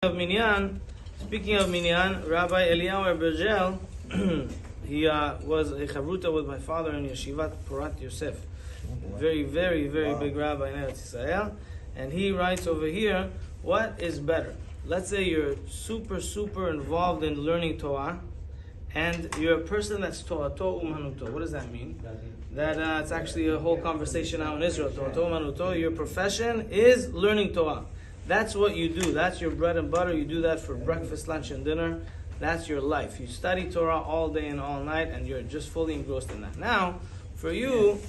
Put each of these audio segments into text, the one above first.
Speaking of minyan, Rabbi Benchlouch, he was a chavruta with my father in Yeshivat Porat Yosef. Very, very, very big rabbi in Eretz Yisrael. And he writes over here, what is better? Let's say you're super involved in learning Torah, and you're a person that's To'ato Umanuto. What does that mean? That it's actually a whole conversation now in Israel. To'ato Umanuto, your profession is learning Torah. That's what you do. That's your bread and butter. You do that for breakfast, lunch, and dinner. That's your life. You study Torah all day and all night, and you're just fully engrossed in that. Now, for you,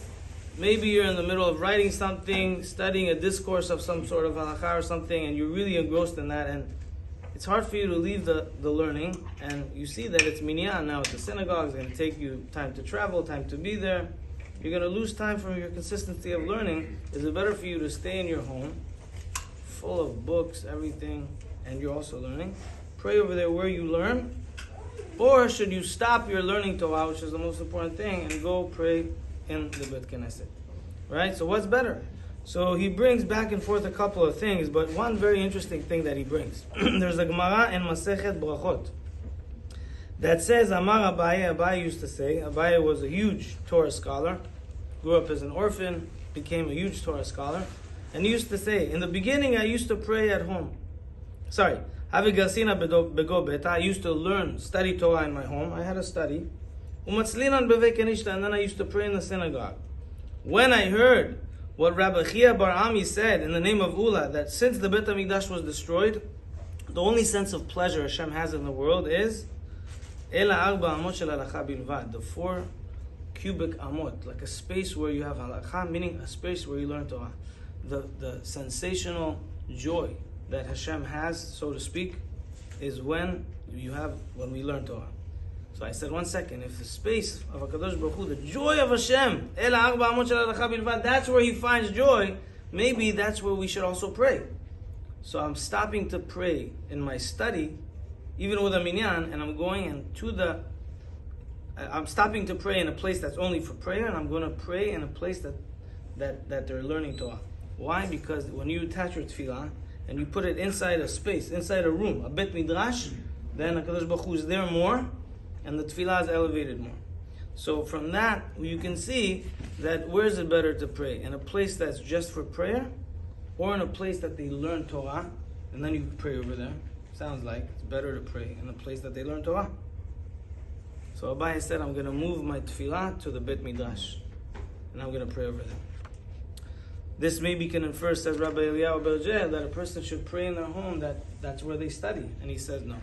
maybe you're in the middle of writing something, studying a discourse of some sort of halakha or something, and you're really engrossed in that, and it's hard for you to leave the learning, and you see that it's minyan now at the synagogue. It's going to take you time to travel, time to be there. You're going to lose time from your consistency of learning. Is it better for you to stay in your home, full of books, everything, and you're also learning? Pray over there where you learn. Or should you stop your learning Torah, which is the most important thing, and go pray in the Bet Knesset? Right? So what's better? So he brings back and forth a couple of things, but one very interesting thing that he brings. There's a Gemara in Masechet Brachot that says, Amar Abaye, Abaye used to say, Abaye was a huge Torah scholar, grew up as an orphan, became a huge Torah scholar, and he used to say, in the beginning I used to pray at home. I used to learn, study Torah in my home. I had a study. And then I used to pray in the synagogue. When I heard what Rabbi Chia Bar Ami said in the name of Ula, that since the Bet HaMikdash was destroyed, the only sense of pleasure Hashem has in the world is the 4 cubic amot, like a space where you have halakha, meaning a space where you learn Torah. The sensational joy that Hashem has, so to speak, is when we learn Torah. So I said, 1 second, if the space of HaKadosh Baruch Hu, the joy of Hashem, that's where He finds joy, maybe that's where we should also pray. So I'm stopping to pray in my study, even with a minyan, and I'm going I'm stopping to pray in a place that's only for prayer, and I'm going to pray in a place that they're learning Torah. Why? Because when you attach your tefillah and you put it inside a space, inside a room, a bet midrash, then HaKadosh Baruch Hu is there more, and the tefillah is elevated more. So from that, you can see that where is it better to pray? In a place that's just for prayer, or in a place that they learn Torah, and then you can pray over there. Sounds like it's better to pray in a place that they learn Torah. So Abaye said, I'm going to move my tefillah to the bet midrash, and I'm going to pray over there. This maybe can infer, says Rabbi Benchlouch, that a person should pray in their home, that's where they study. And he says no.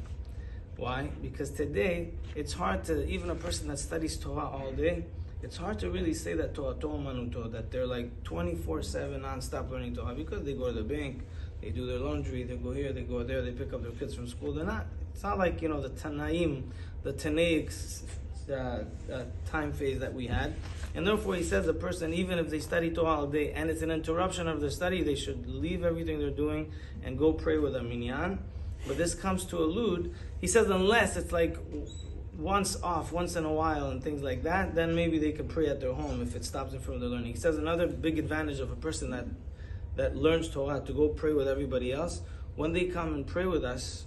Why? Because today, it's hard to, even a person that studies Torah all day, it's hard to really say that Torah Manuto, that they're like 24/7 non-stop learning Torah, because they go to the bank, they do their laundry, they go here, they go there, they pick up their kids from school. It's not like, the Tanaim, the Tanaic time phase that we had. And therefore he says a person, even if they study Torah all day and it's an interruption of their study, they should leave everything they're doing and go pray with a minyan. But this comes to allude, he says, unless it's like once in a while and things like that, then maybe they can pray at their home if it stops them from their learning. He says another big advantage of a person that learns Torah, to go pray with everybody else, when they come and pray with us,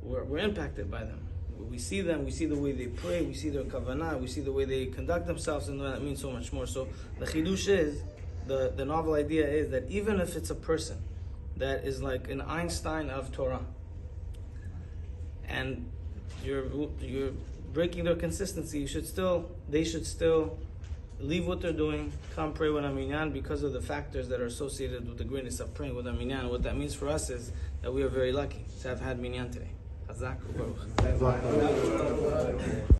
we're impacted by them. We see them, we see the way they pray, we see their kavanah, we see the way they conduct themselves, and that means so much more. So the chidush is, the novel idea is that even if it's a person that is like an Einstein of Torah, and you're breaking their consistency, they should still leave what they're doing, come pray with a minyan, because of the factors that are associated with the greatness of praying with a minyan. What that means for us is that we are very lucky to have had minyan today. Hazak Baruch.